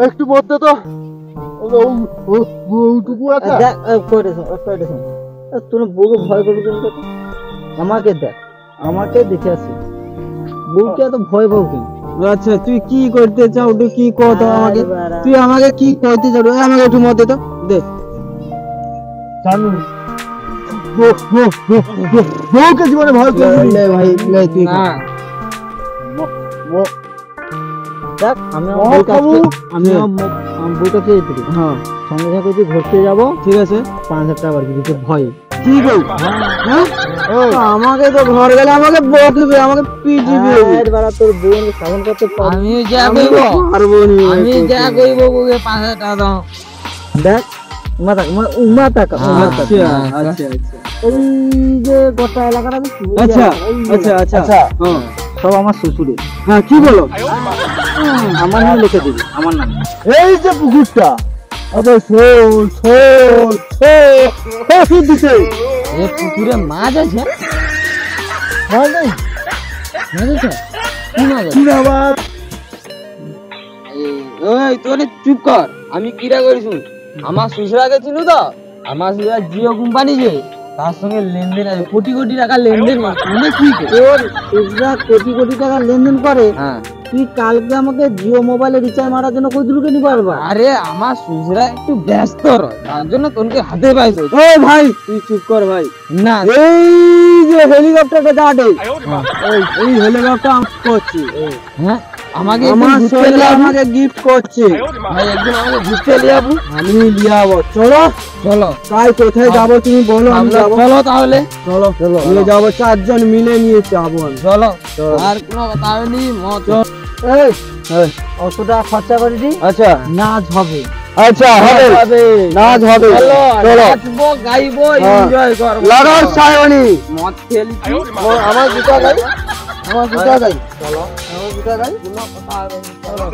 একটু মধ্যে তো তোর বউকে ভয় করবি কিন্তু আমাকে দেখ, আমাকে দেখে আসি বউকে এত ভয় পাও কেন? আচ্ছা তুই কি করতে চাও, তুই কি কথা আমাকে, তুই আমাকে কি করতে চাও? আমাকে একটু মত দে তো, দে জানু বউকে জীবনে ভয় করবি ভাই? তুই না দেখ আমি বউটা খেয়ে দিবি, হ্যাঁ সঙ্গে সঙ্গে তুই ঘুরতে যাবো, ঠিক আছে 5,000 টাকা বাড়ি দিতে ভয় কি বল? আমাকে তো ঘর গেলে আমাকে বকবে, আমাকে পিটিবে, তোর বোন শাসন করতে আমি যা কইব পারবো নি, আমি যা কইব বউকে 5,000 টাকা দাও। দেখ মাথা আচ্ছা এই যে গোটা এলাকাটা আচ্ছা আচ্ছা আচ্ছা আচ্ছা সব আমার শ্বশুরের। হ্যাঁ কি বলো? আমার নাম লিখে দিবি, আমার নাম। এই যে পুকুরটা পুকুরে মাছ আছে, চুপ কর, আমি কিরা করিস? আমার শ্বশুরাকে চিনু তো, আমার শ্বশুরা জিও কোম্পানি যে তার সঙ্গে লেনদেন আছে, কোটি কোটি টাকা লেনদেন কোটি কোটি টাকা লেনদেন করে। তুই কালকে আমাকে জিও মোবাইলে রিচার্জ মারার জন্য কই দিলু কেন পারবা? আরে আমার শ্বশুরা একটু ব্যস্ত রয়, তার জন্য তোকে হাতে পাইছো। ও ভাই তুই চুপ কর ভাই। না এই যে হেলিকপ্টারটা যাবে, এই হেলিকপ্টার আমি করছি। হ্যাঁ আমাকে আমাকে গিফট করছে ভাই, একদিন আমাকে ঘুরতে নিয়ে যাবো, আমি নিয়ে যাবো। চলো চলো কাল কোথায় যাবো তুমি বলো, আমি যাবো। চলো তাহলে চলো চলো নিয়ে যাবো, 4 জন মিলে নিয়ে যাবো। চলো আর কোনো কথা হয়নি, অত টাকা খরচা করে দি। আচ্ছা নাচ হবে, আচ্ছা হবে নাচ হবে, চলো নাচবো গাইবো এনজয় করবো, লাগাও সায়নি মদ খেলছি। আমার জুতা গাই, আমার জুতা গাই, চলো আমার জুতা গাই, কোনো কথা হবে না। চলো